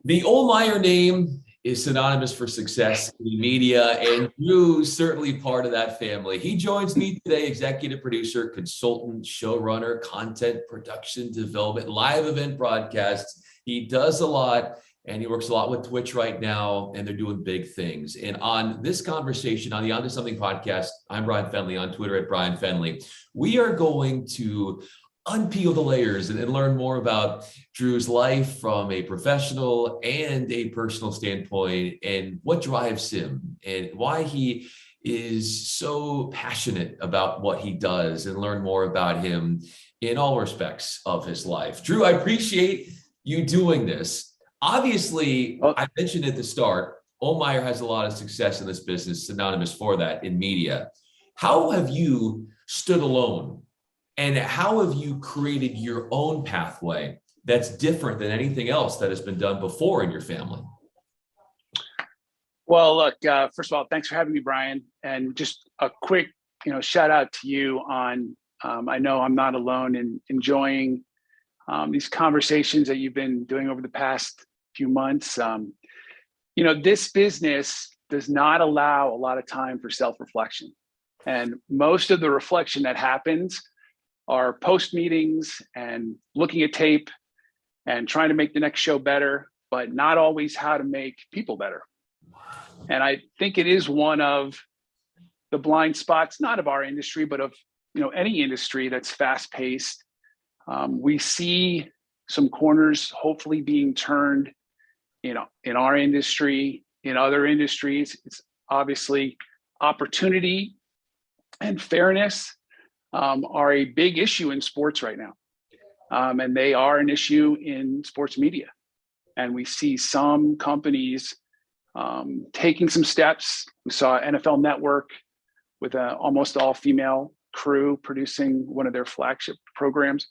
The Ohlmeyer name is synonymous for success in media, and Drew's certainly part of that family. He joins me today, executive producer, consultant, showrunner, content production development, live event broadcasts. He does a lot, and he works a lot with Twitch right now, and they're doing big things. And on this conversation, on the Onto Something podcast, I'm Bryan Fenley on Twitter at Bryan Fenley. We are going to unpeel the layers and learn more about Drew's life from a professional and a personal standpoint, and what drives him and why he is so passionate about what he does, and learn more about him in all respects of his life. Drew, I appreciate you doing this. Obviously, I mentioned at the start, Ohlmeyer has a lot of success in this business, synonymous for that in media. How have you stood alone? And how have you created your own pathway that's different than anything else that has been done before in your family? Well, look, first of all, thanks for having me, Bryan. And just a quick, shout out to you on, I know I'm not alone in enjoying these conversations that you've been doing over the past few months. This business does not allow a lot of time for self-reflection. And most of the reflection that happens are post meetings and looking at tape and trying to make the next show better, but not always how to make people better. And I think it is one of the blind spots, not of our industry, but of any industry that's fast paced. We see some corners hopefully being turned, in our industry, in other industries. It's obviously opportunity and fairness are a big issue in sports right now. And they are an issue in sports media. And we see some companies taking some steps. We saw NFL Network with an almost all-female crew producing one of their flagship programs.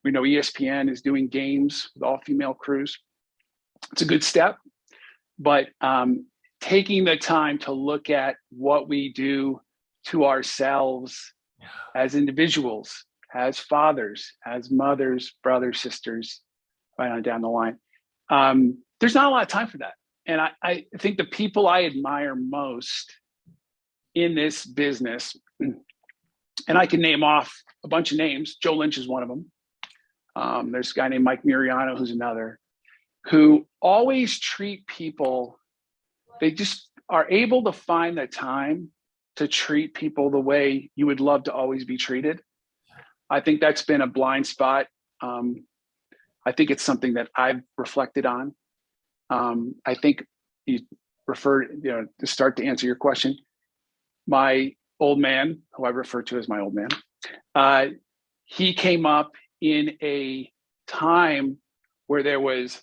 We know ESPN is doing games with all-female crews. It's a good step, but taking the time to look at what we do to ourselves as individuals, as fathers, as mothers, brothers, sisters, right on down the line. There's not a lot of time for that. And I think the people I admire most in this business, and I can name off a bunch of names, Joe Lynch is one of them. There's a guy named Mike Miriano, who's another, who always treat people, they just are able to find the time to treat people the way you would love to always be treated. I think that's been a blind spot. I think it's something that I've reflected on. I think you referred, to start to answer your question, my old man, who I refer to as my old man, he came up in a time where there was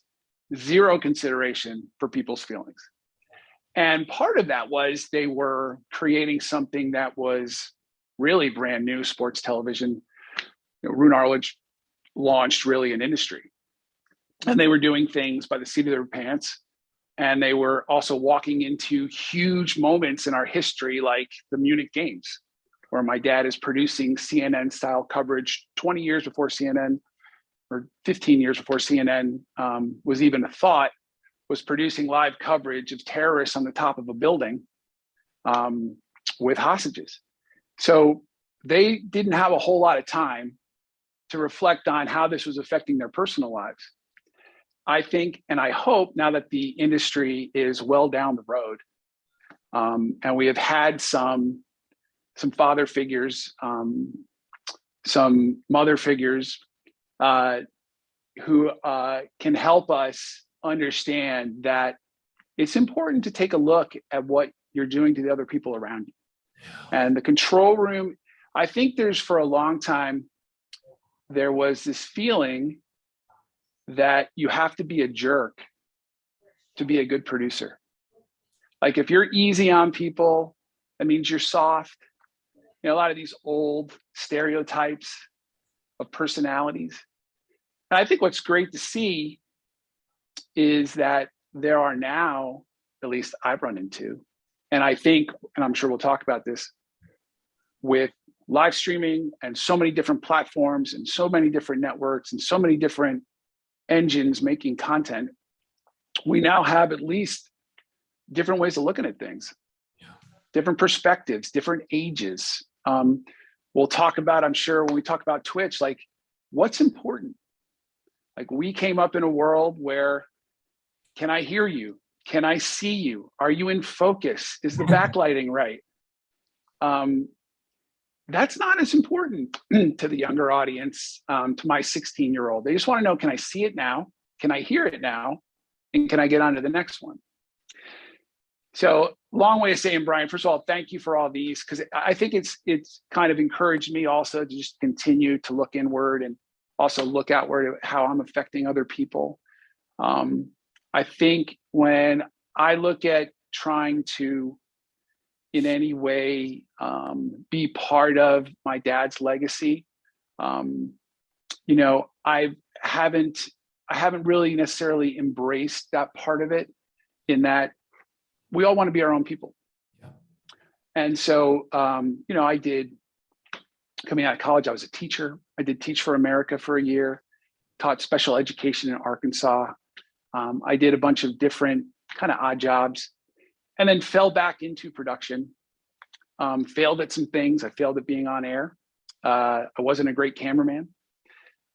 zero consideration for people's feelings. And part of that was they were creating something that was really brand new, sports television. Roone Arledge launched really an industry. And they were doing things by the seat of their pants. And they were also walking into huge moments in our history, like the Munich Games, where my dad is producing CNN style coverage 20 years before CNN, or 15 years before CNN was even a thought, was producing live coverage of terrorists on the top of a building with hostages. So they didn't have a whole lot of time to reflect on how this was affecting their personal lives. I think, and I hope now that the industry is well down the road, and we have had some father figures, some mother figures who can help us understand that it's important to take a look at what you're doing to the other people around you. And the control room, I think for a long time, there was this feeling that you have to be a jerk to be a good producer. Like if you're easy on people, that means you're soft. A lot of these old stereotypes of personalities. And I think what's great to see is that there are now, at least I've run into, and I think, and I'm sure we'll talk about this, with live streaming and so many different platforms and so many different networks and so many different engines making content, we now have at least different ways of looking at things, different perspectives, different ages. We'll talk about, I'm sure when we talk about Twitch, like what's important. Like we came up in a world where, can I hear you? Can I see you? Are you in focus? Is the backlighting right? That's not as important to the younger audience, to my 16-year-old. They just want to know, can I see it now? Can I hear it now? And can I get on to the next one? So long way of saying, Bryan, first of all, thank you for all these, because I think it's kind of encouraged me also to just continue to look inward and also look outward at how I'm affecting other people. I think when I look at trying to, in any way, be part of my dad's legacy, you know, I haven't really necessarily embraced that part of it, in that we all want to be our own people. Yeah. And so, you know, coming out of college, I was a teacher. I did Teach for America for a year, taught special education in Arkansas. I did a bunch of different kind of odd jobs, and then fell back into production. Failed at some things. I failed at being on air. I wasn't a great cameraman.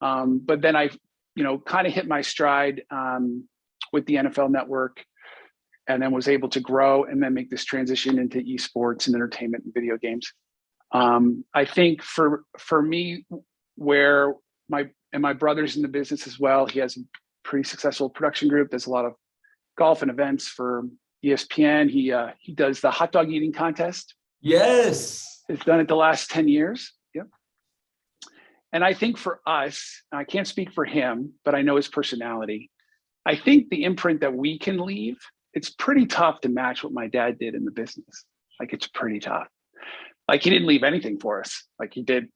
But then I, you know, kind of hit my stride with the NFL Network, and then was able to grow and then make this transition into esports and entertainment and video games. I think for me, where my brother's in the business as well, he has a pretty successful production group. There's a lot of golf and events for ESPN. He does the hot dog eating contest. Yes. He's done it the last 10 years. Yep. And I think for us, I can't speak for him, but I know his personality. I think the imprint that we can leave, it's pretty tough to match what my dad did in the business. Like, it's pretty tough. Like, he didn't leave anything for us. Like, he did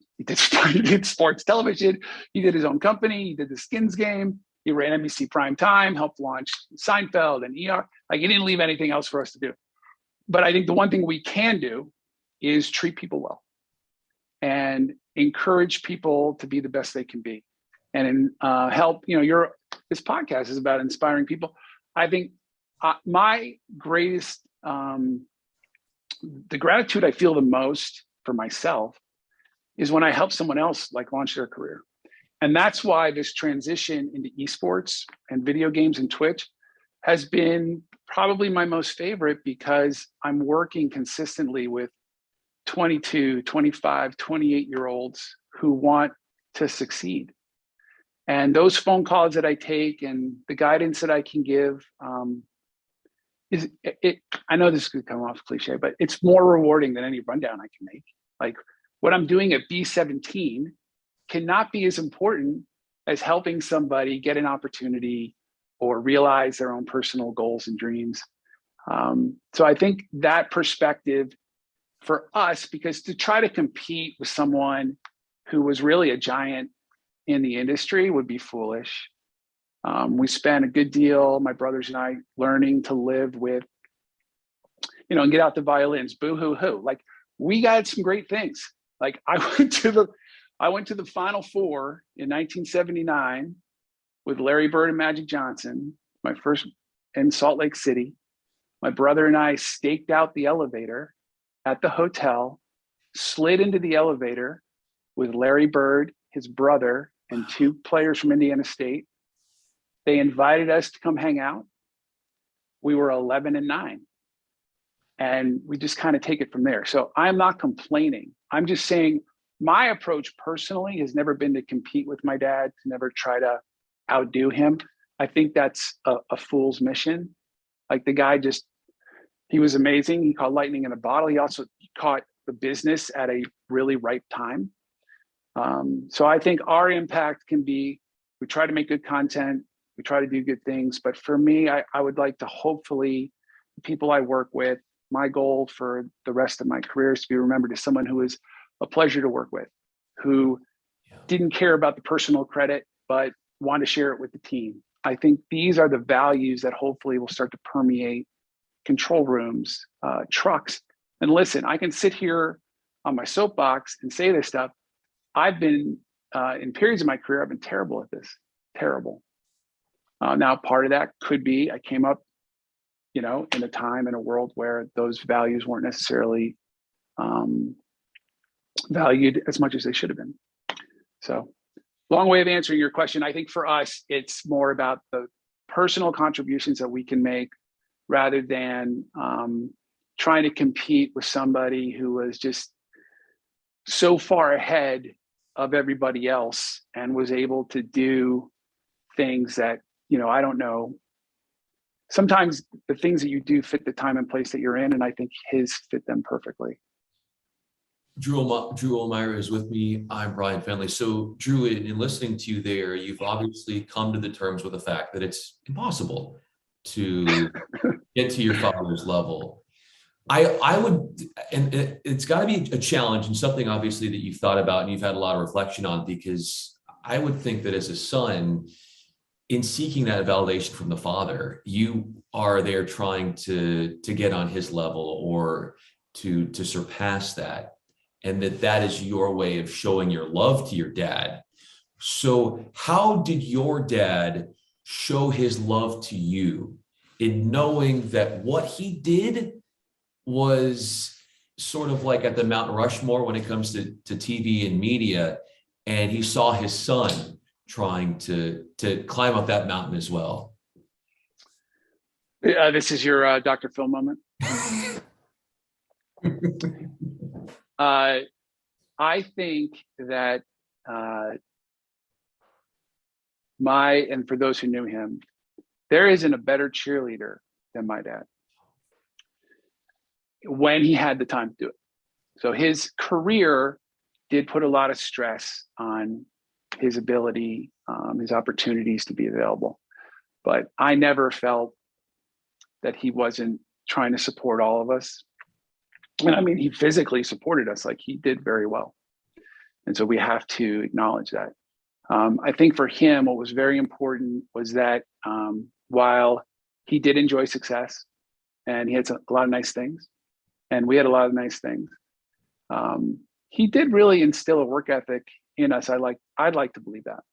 sports television. He did his own company. He did the Skins game. He ran NBC Prime Time, helped launch Seinfeld and ER. Like, he didn't leave anything else for us to do. But I think the one thing we can do is treat people well and encourage people to be the best they can be, and help. You know, this podcast is about inspiring people. I think my greatest, the gratitude I feel the most for myself is when I help someone else like launch their career. And that's why this transition into esports and video games and Twitch has been probably my most favorite, because I'm working consistently with 22, 25, 28-year-olds who want to succeed. And those phone calls that I take and the guidance that I can give, I know this could come off cliche, but it's more rewarding than any rundown I can make. Like, what I'm doing at B17 cannot be as important as helping somebody get an opportunity or realize their own personal goals and dreams. So I think that perspective for us, because to try to compete with someone who was really a giant in the industry would be foolish. We spent a good deal, my brothers and I, learning to live with, you know, and get out the violins, boo hoo hoo. Like, we got some great things. Like, I went to the Final Four in 1979 with Larry Bird and Magic Johnson, my first in Salt Lake City. My brother and I staked out the elevator at the hotel, slid into the elevator with Larry Bird, his brother, and two players from Indiana State. They invited us to come hang out. We were 11-9. And we just kind of take it from there. So I'm not complaining. I'm just saying my approach personally has never been to compete with my dad, to never try to outdo him. I think that's a fool's mission. Like, the guy he was amazing. He caught lightning in a bottle. He also caught the business at a really ripe time. So I think our impact can be, we try to make good content, we try to do good things. But for me, I would like to, hopefully, the people I work with, my goal for the rest of my career is to be remembered as someone who is a pleasure to work with, who didn't care about the personal credit, but wanted to share it with the team. I think these are the values that hopefully will start to permeate control rooms, trucks. And listen, I can sit here on my soapbox and say this stuff. I've been, in periods of my career, I've been terrible at this, terrible. Now, part of that could be I came up, in a time, in a world where those values weren't necessarily valued as much as they should have been. So, long way of answering your question. I think for us, it's more about the personal contributions that we can make rather than trying to compete with somebody who was just so far ahead of everybody else and was able to do things that, I don't know. Sometimes the things that you do fit the time and place that you're in, and I think his fit them perfectly. Drew Ohlmeyer is with me. I'm Bryan Fenley. So, Drew, in listening to you there, you've obviously come to the terms with the fact that it's impossible to get to your father's level. I would, and it's got to be a challenge and something obviously that you've thought about and you've had a lot of reflection on, because I would think that as a son, in seeking that validation from the father, you are there trying to get on his level or to surpass that. And that is your way of showing your love to your dad. So how did your dad show his love to you in knowing that what he did was sort of like at the Mount Rushmore when it comes to TV and media, and he saw his son trying to climb up that mountain as well? This is your Dr. Phil moment. I think that and for those who knew him, there isn't a better cheerleader than my dad when he had the time to do it. So his career did put a lot of stress on his ability, his opportunities to be available. But I never felt that he wasn't trying to support all of us. And I mean, he physically supported us, like he did very well. And so we have to acknowledge that. I think for him, what was very important was that while he did enjoy success and he had a lot of nice things, and we had a lot of nice things, he did really instill a work ethic in us. I'd like to believe that.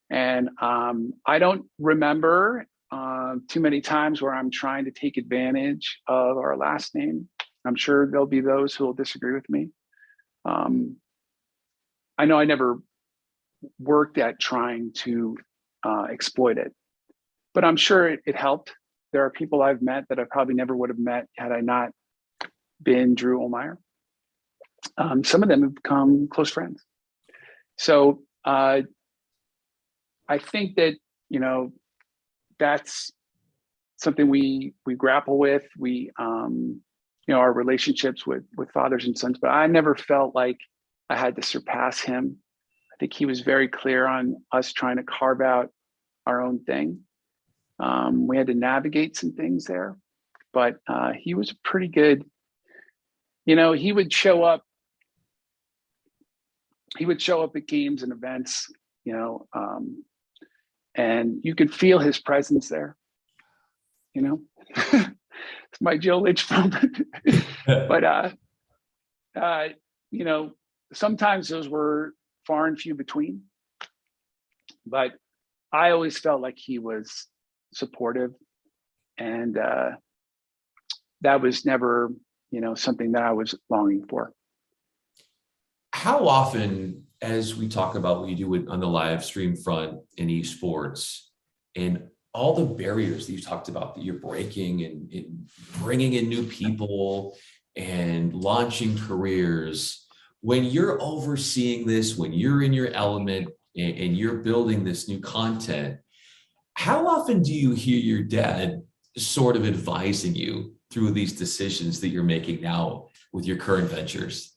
And I don't remember too many times where I'm trying to take advantage of our last name. I'm sure there'll be those who will disagree with me. I know I never worked at trying to exploit it, but I'm sure it helped. There are people I've met that I probably never would have met had I not been Drew Ohlmeyer. Some of them have become close friends. So I think that, that's something we grapple with. We, our relationships with fathers and sons, but I never felt like I had to surpass him. I think he was very clear on us trying to carve out our own thing. We had to navigate some things there, but he was pretty good. He would show up at games and events, and you could feel his presence there. It's my Joe Lynch moment. But sometimes those were far and few between. But I always felt like he was supportive, and that was never, something that I was longing for. How often, as we talk about what you do on the live stream front in esports and all the barriers that you talked about that you're breaking and bringing in new people and launching careers, when you're overseeing this, when you're in your element and you're building this new content, how often do you hear your dad sort of advising you through these decisions that you're making now with your current ventures?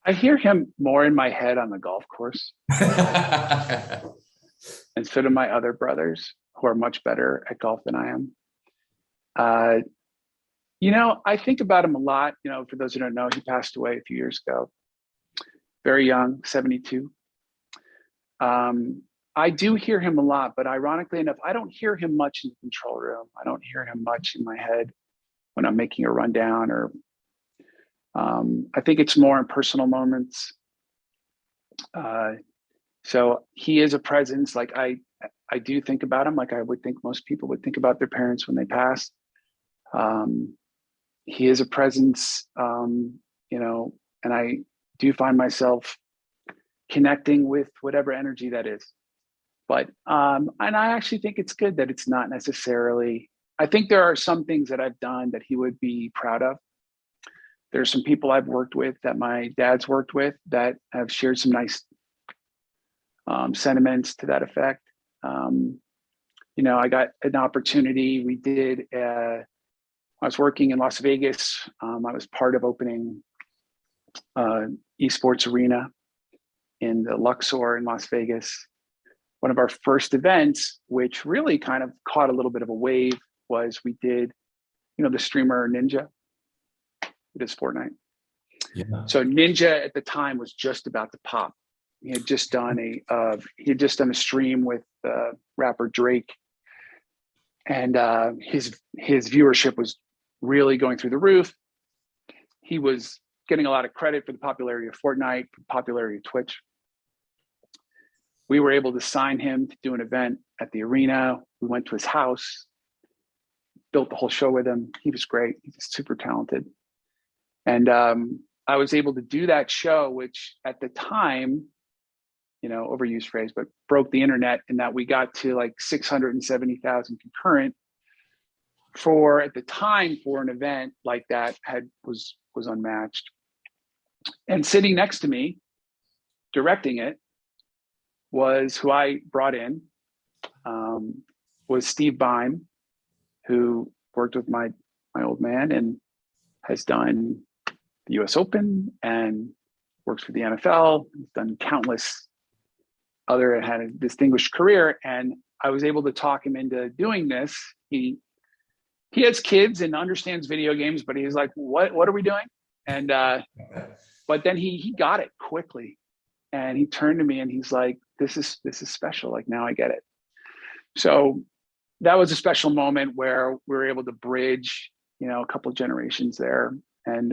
I hear him more in my head on the golf course instead of my other brothers who are much better at golf than I am. I think about him a lot. For those who don't know, he passed away a few years ago, very young, 72. I do hear him a lot, but ironically enough, I don't hear him much in the control room. I don't hear him much in my head when I'm making a rundown, or I think it's more in personal moments. So he is a presence. Like I do think about him like I would think most people would think about their parents when they pass. He is a presence, you know, and I do find myself connecting with whatever energy that is. But, and I actually think it's good that it's not necessarily, I think there are some things that I've done that he would be proud of. There's some people I've worked with that my dad's worked with that have shared some nice sentiments to that effect. You know, I got an opportunity. We did, I was working in Las Vegas. I was part of opening esports arena in the Luxor in Las Vegas. One of our first events, which really kind of caught a little bit of a wave, was we did, you know, the streamer Ninja. It is Fortnite. Yeah. So Ninja at the time was just about to pop. He had just done a stream with rapper Drake, and his viewership was really going through the roof. He was getting a lot of credit for the popularity of Fortnite, popularity of Twitch. We were able to sign him to do an event at the arena. We went to his house, built the whole show with him. He was great. He's super talented. And I was able to do that show, which at the time, you know, overused phrase, but broke the internet in that we got to like 670,000 concurrent for, at the time, for an event like that was unmatched. And sitting next to me, directing it, was who I brought in, was Steve Bime, who worked with my old man and has done the US Open and works for the NFL, has done countless other, had a distinguished career. And I was able to talk him into doing this. He has kids and understands video games, but he's like, what are we doing? And, but then he got it quickly. And he turned to me and he's like, this is special. Like, now I get it. So that was a special moment where we were able to bridge, you know, a couple of generations there. And,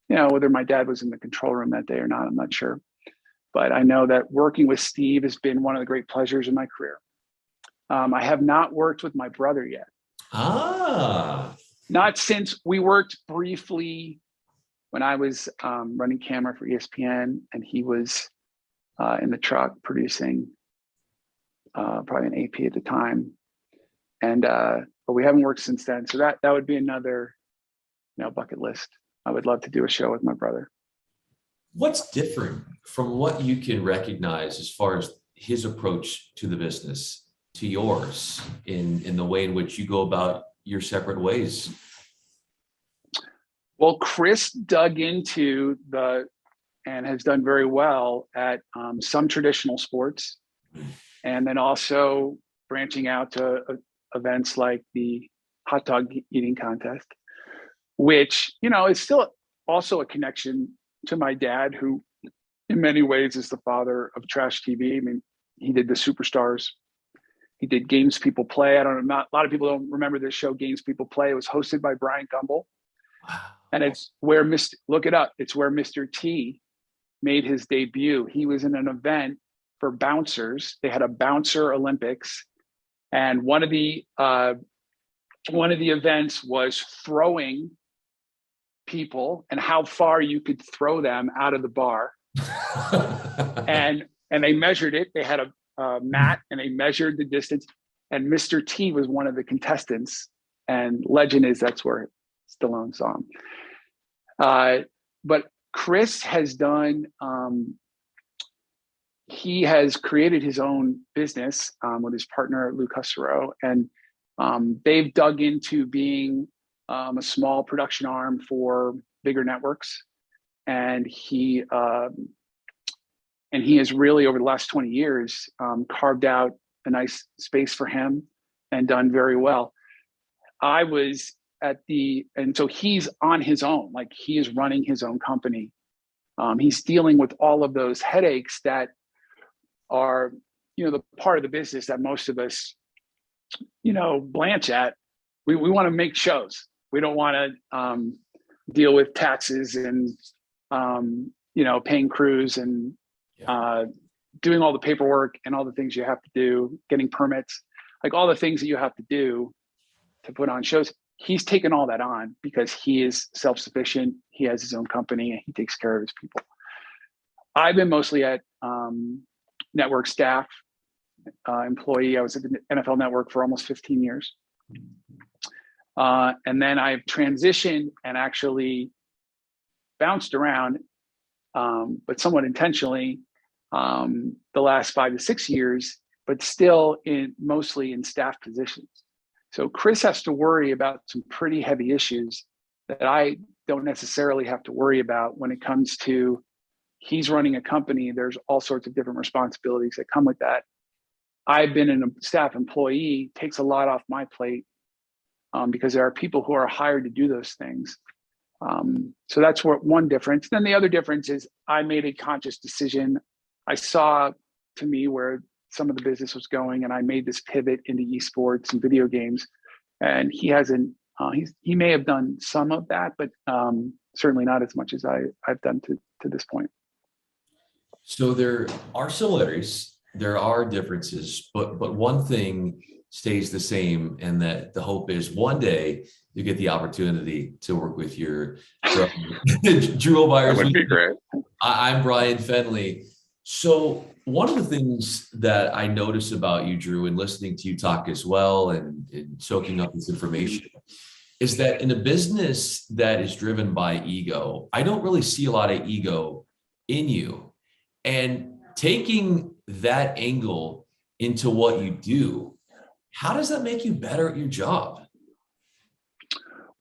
you know, whether my dad was in the control room that day or not, I'm not sure. But I know that working with Steve has been one of the great pleasures in my career. I have not worked with my brother yet. Not since we worked briefly when I was running camera for ESPN, and he was in the truck producing probably an AP at the time. And but we haven't worked since then. So that would be another, you know, bucket list. I would love to do a show with my brother. What's different from what you can recognize as far as his approach to the business to yours in the way in which you go about your separate ways? Well, Chris dug into and has done very well at some traditional sports, and then also branching out to events like the hot dog eating contest, which, you know, is still also a connection to my dad, who in many ways is the father of trash TV. I mean, he did the Superstars. He did Games People Play. I don't know, a lot of people don't remember this show, Games People Play. It was hosted by Brian Fenley. And it's where look it up. It's where Mr. T made his debut. He was in an event for bouncers. They had a bouncer Olympics. And one of the events was throwing people and how far you could throw them out of the bar. and they measured it. They had a mat and they measured the distance. And Mr. T was one of the contestants. And legend is that's where Stallone saw him. But Chris has done, he has created his own business with his partner, Lou Cusero, and they've dug into being a small production arm for bigger networks. And he has really, over the last 20 years, carved out a nice space for him and done very well. I was and so he's on his own, like he is running his own company. He's dealing with all of those headaches that are, you know, the part of the business that most of us, you know, blanch at. We want to make shows. We don't want to deal with taxes and, you know, paying crews and doing all the paperwork and all the things you have to do, getting permits, like all the things that you have to do to put on shows. He's taken all that on because he is self-sufficient. He has his own company and he takes care of his people. I've been mostly at network staff, employee. I was at the NFL Network for almost 15 years. And then I've transitioned and actually bounced around, but somewhat intentionally, the last 5 to 6 years, but still mostly in staff positions. So Chris has to worry about some pretty heavy issues that I don't necessarily have to worry about when it comes to, he's running a company. There's all sorts of different responsibilities that come with that. I've been a staff employee, takes a lot off my plate because there are people who are hired to do those things. So that's one difference. Then the other difference is I made a conscious decision. I saw, to me, where some of the business was going, and I made this pivot into esports and video games. And he hasn't. He may have done some of that, but certainly not as much as I've done to this point. So there are similarities, there are differences, but one thing stays the same, and that the hope is one day you get the opportunity to work with your Drew Ohlmeyer. That would be great. I'm Bryan Fenley. So one of the things that I notice about you, Drew, and listening to you talk as well and soaking up this information, is that in a business that is driven by ego, I don't really see a lot of ego in you. And taking that angle into what you do, how does that make you better at your job?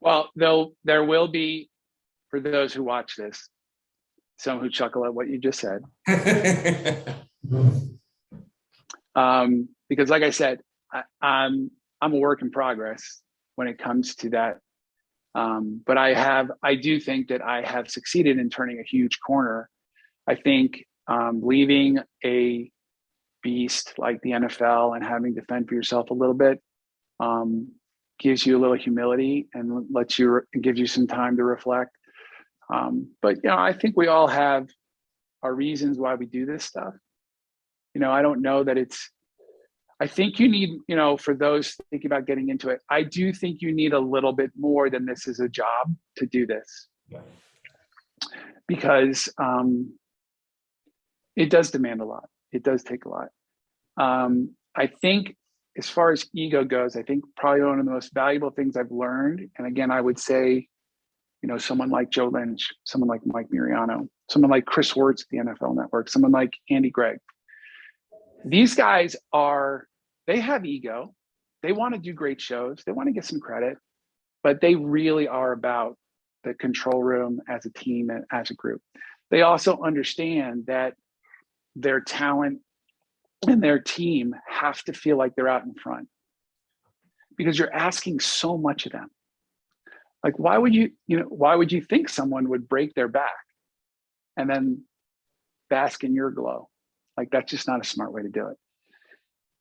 Well, there will be, for those who watch this, some who chuckle at what you just said. Because like I said, I'm a work in progress when it comes to that. But I do think that I have succeeded in turning a huge corner. I think leaving a beast like the NFL and having to fend for yourself a little bit gives you a little humility and gives you some time to reflect. But I think we all have our reasons why we do this stuff. I don't know that I think you need, for those thinking about getting into it, I do think you need a little bit more than this is a job to do this. Yeah. Because it does demand a lot. It does take a lot. I think as far as ego goes, I think probably one of the most valuable things I've learned, and again, I would say, someone like Joe Lynch, someone like Mike Mariano, someone like Chris Wirtz at the NFL Network, someone like Andy Gregg. These guys they have ego. They want to do great shows. They want to get some credit, but they really are about the control room as a team and as a group. They also understand that their talent and their team have to feel like they're out in front because you're asking so much of them. Like, why would you think someone would break their back and then bask in your glow? Like, that's just not a smart way to do it.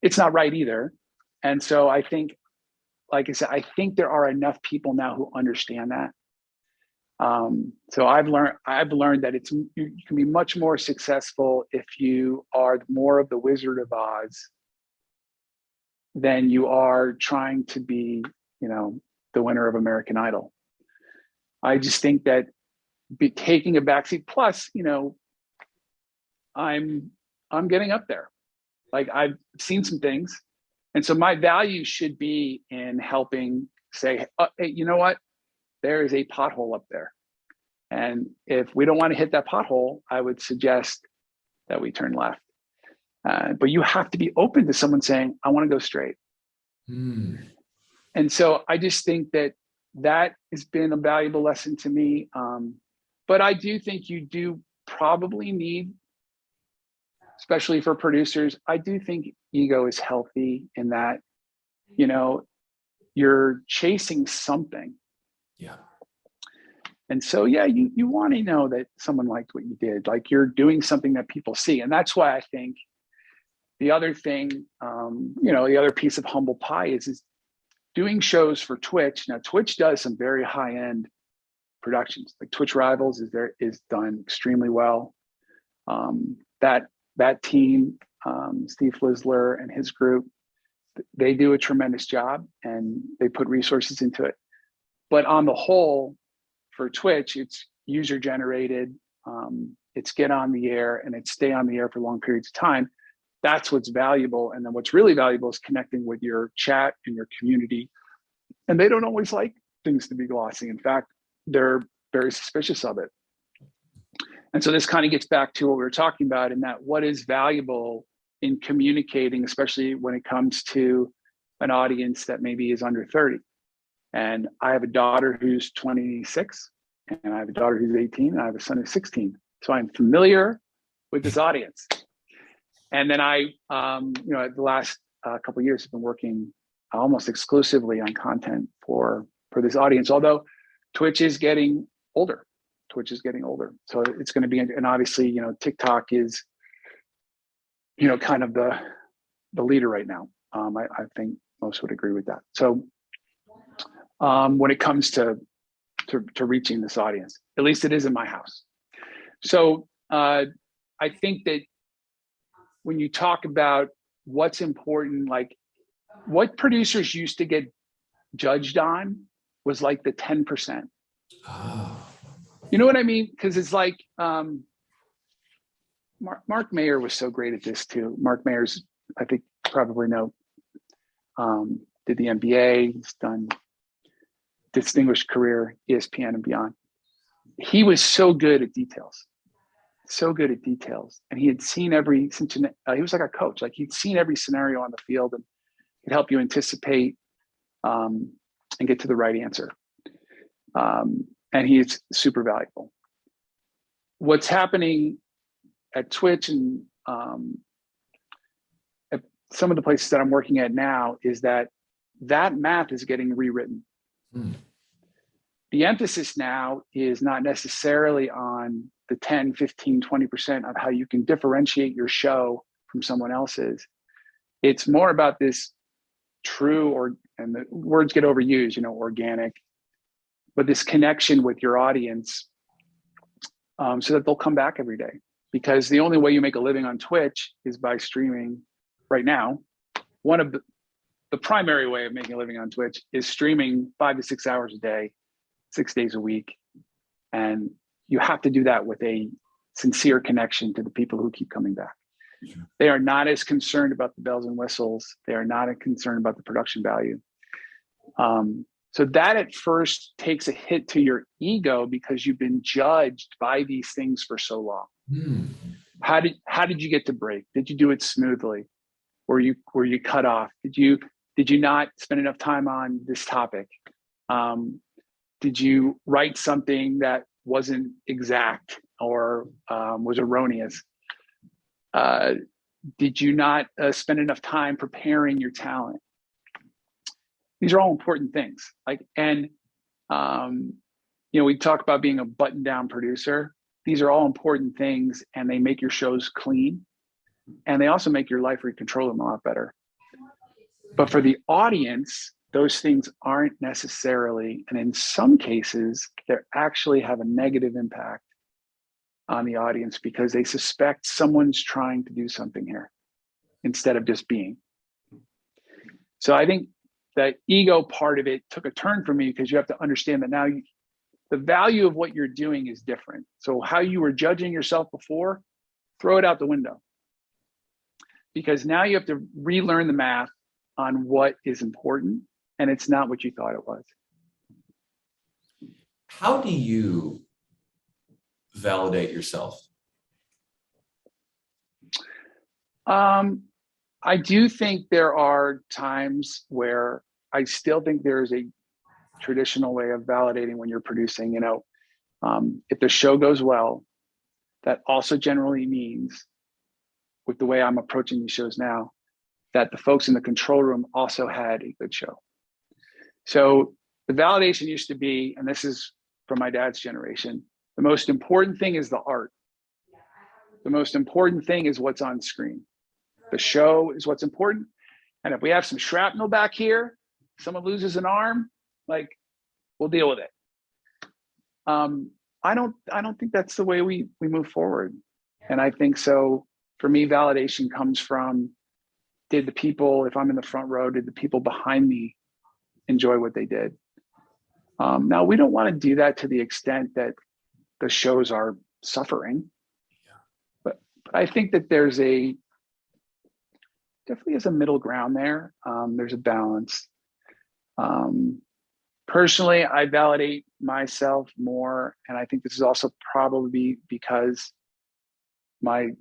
It's not right either. And so I think, like I said, I think there are enough people now who understand that. So I've learned that you can be much more successful if you are more of the Wizard of Oz than you are trying to be, the winner of American Idol. I just think that taking a backseat, plus, I'm getting up there. Like, I've seen some things. And so my value should be in helping say, hey, you know what? There is a pothole up there. And if we don't want to hit that pothole, I would suggest that we turn left. But you have to be open to someone saying, I want to go straight. And so I just think that has been a valuable lesson to me. But I do think you do probably need, especially for producers, I do think ego is healthy in that, you're chasing something. Yeah. And so, you want to know that someone liked what you did, like you're doing something that people see. And that's why I think the other thing, the other piece of humble pie is doing shows for Twitch. Now, Twitch does some very high-end productions. Like Twitch Rivals is done extremely well. That that team, Steve Flisler and his group, they do a tremendous job and they put resources into it. But on the whole, for Twitch, it's user generated, it's get on the air and it's stay on the air for long periods of time. That's what's valuable. And then what's really valuable is connecting with your chat and your community. And they don't always like things to be glossy. In fact, they're very suspicious of it. And so this kind of gets back to what we were talking about, in that what is valuable in communicating, especially when it comes to an audience that maybe is under 30. And I have a daughter who's 26, and I have a daughter who's 18, and I have a son who's 16. So I'm familiar with this audience. And then I, the last couple of years have been working almost exclusively on content for this audience, although Twitch is getting older. So it's going to be, and obviously, TikTok is, kind of the leader right now. I think most would agree with that. So when it comes to reaching this audience, at least it is in my house. So I think that when you talk about what's important, like what producers used to get judged on was like the 10%. Oh. You know what I mean? Because it's like Mark Mayer was so great at this too. Mark Mayer's, I think, probably know, did the NBA. He's done distinguished career, ESPN and beyond. He was so good at details, and he had seen he was like a coach. Like he'd seen every scenario on the field and could help you anticipate and get to the right answer. And he's super valuable. What's happening at Twitch and at some of the places that I'm working at now is that math is getting rewritten. The emphasis now is not necessarily on the 10, 15, 20% of how you can differentiate your show from someone else's. It's more about this true, and the words get overused, organic, but this connection with your audience so that they'll come back every day. Because the only way you make a living on Twitch is by streaming right now. One of the primary way of making a living on Twitch is streaming 5 to 6 hours a day, 6 days a week. And you have to do that with a sincere connection to the people who keep coming back. Sure. They are not as concerned about the bells and whistles. They are not as concerned about the production value. So that at first takes a hit to your ego because you've been judged by these things for so long. How did you get to break? Did you do it smoothly? Were you cut off? Did you not spend enough time on this topic? Did you write something that wasn't exact or was erroneous? Did you not spend enough time preparing your talent? These are all important things. We talk about being a button-down producer. These are all important things, and they make your shows clean, and they also make your life where you control them a lot better. But for the audience, those things aren't necessarily, and in some cases, they actually have a negative impact on the audience because they suspect someone's trying to do something here instead of just being. So I think that ego part of it took a turn for me because you have to understand that now the value of what you're doing is different. So how you were judging yourself before, throw it out the window. Because now you have to relearn the math on what is important, and it's not what you thought it was. How do you validate yourself? I do think there are times where I still think there is a traditional way of validating when you're producing. If the show goes well, that also generally means, with the way I'm approaching these shows now, that the folks in the control room also had a good show. So the validation used to be, and this is from my dad's generation, the most important thing is the art. The most important thing is what's on screen. The show is what's important. And if we have some shrapnel back here, someone loses an arm, we'll deal with it. I don't think that's the way we move forward. And I think so For me, validation comes from, did the people, if I'm in the front row, did the people behind me enjoy what they did? Now, we don't want to do that to the extent that the shows are suffering, but I think that there's definitely is a middle ground there. There's a balance. Personally, I validate myself more, and I think this is also probably because my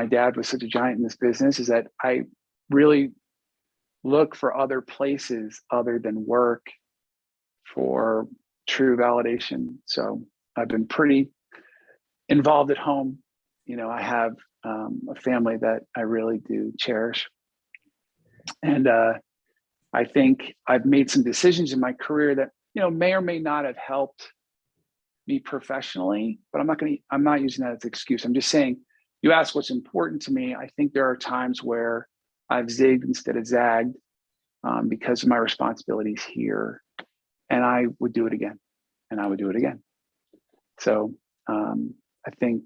dad was such a giant in this business, is that I really look for other places other than work for true validation. So I've been pretty involved at home. I have a family that I really do cherish. And I think I've made some decisions in my career that, may or may not have helped me professionally, but I'm not using that as an excuse. I'm just saying, you ask what's important to me. I think there are times where I've zigged instead of zagged because of my responsibilities here. And I would do it again, and I would do it again. So I think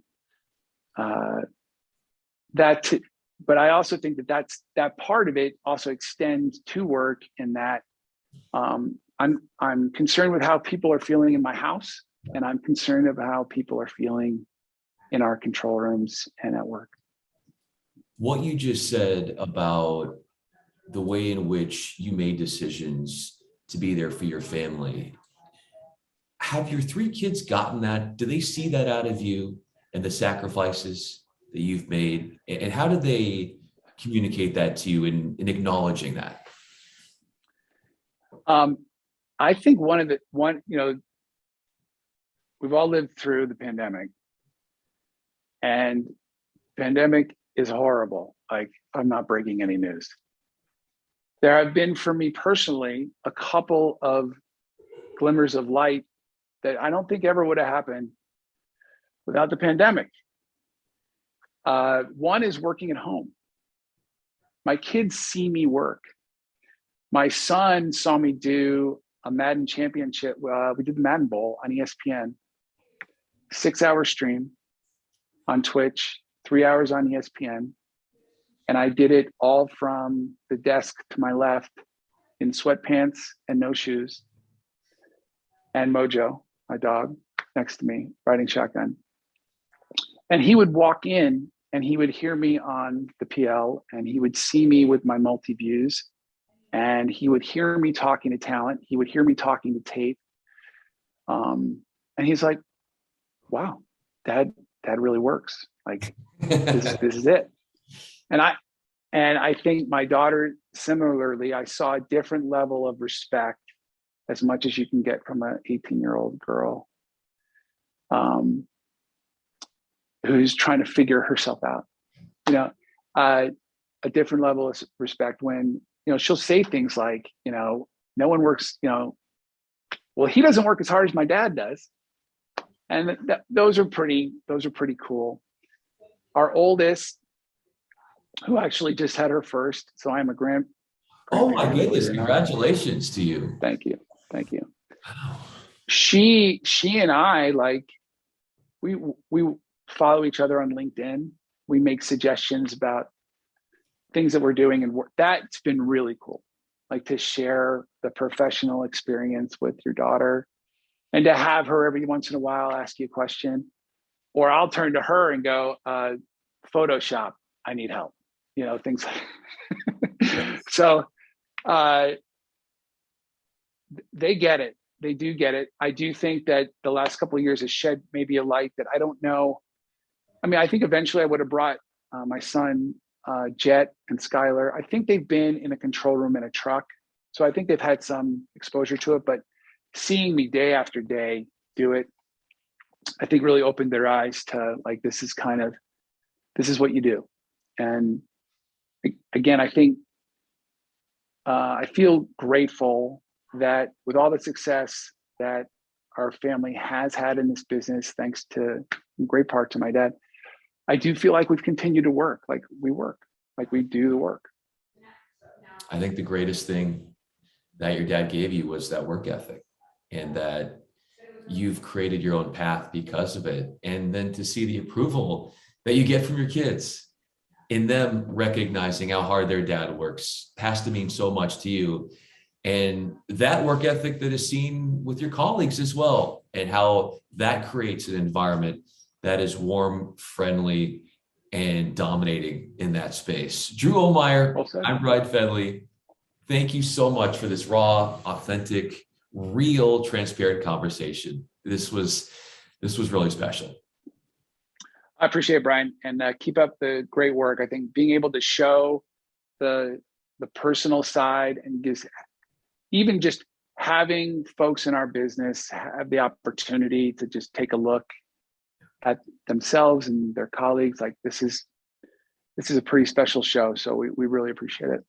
but I also think that part of it also extends to work, in that I'm concerned with how people are feeling in my house, and I'm concerned about how people are feeling in our control rooms and at work. What you just said about the way in which you made decisions to be there for your family, have your three kids gotten that? Do they see that out of you and the sacrifices that you've made? And how do they communicate that to you in acknowledging that? I think we've all lived through the pandemic, and pandemic is horrible. Like, I'm not breaking any news. There have been, for me personally, a couple of glimmers of light that I don't think ever would have happened without the pandemic. One is working at home. My kids see me work. My son saw me do a Madden championship. We did the Madden Bowl on ESPN, 6-hour stream on Twitch, 3 hours on ESPN. And I did it all from the desk to my left in sweatpants and no shoes. And Mojo, my dog, next to me, riding shotgun. And he would walk in and he would hear me on the PL, and he would see me with my multi-views, and he would hear me talking to talent. He would hear me talking to tape. And he's like, wow, dad really works. Like, this is it. And I think my daughter, similarly, I saw a different level of respect, as much as you can get from an 18-year-old girl who's trying to figure herself out. A different level of respect when, she'll say things like, no one works, well, he doesn't work as hard as my dad does. And those are pretty cool. Our oldest, who actually just had her first, so I'm a grand. Oh my goodness! Congratulations to you. Thank you. Wow. She and I, like, we follow each other on LinkedIn. We make suggestions about things that we're doing, and that's been really cool. Like, to share the professional experience with your daughter, and to have her every once in a while ask you a question, or I'll turn to her and go, Photoshop, I need help. Things like so they get it. They do get it. I do think that the last couple of years has shed maybe a light that I don't know. I mean, I think eventually I would have brought my son, Jet and Skylar. I think they've been in a control room in a truck. So I think they've had some exposure to it, but seeing me day after day do it, I think really opened their eyes to, like, this is what you do. And again, I think I feel grateful that with all the success that our family has had in this business, thanks to, in great part, to my dad, I do feel like we've continued to work. Like, we do the work. I think the greatest thing that your dad gave you was that work ethic, and that you've created your own path because of it. And then to see the approval that you get from your kids, in them recognizing how hard their dad works, has to mean so much to you. And that work ethic that is seen with your colleagues as well, and how that creates an environment that is warm, friendly, and dominating in that space. Drew Ohlmeyer, Well said. I'm Bryan Fenley. Thank you so much for this raw, authentic, real, transparent conversation. This was really special. I appreciate it, Bryan, and keep up the great work. I think being able to show the personal side, and even just having folks in our business have the opportunity to just take a look at themselves and their colleagues, like this is a pretty special show. So we really appreciate it.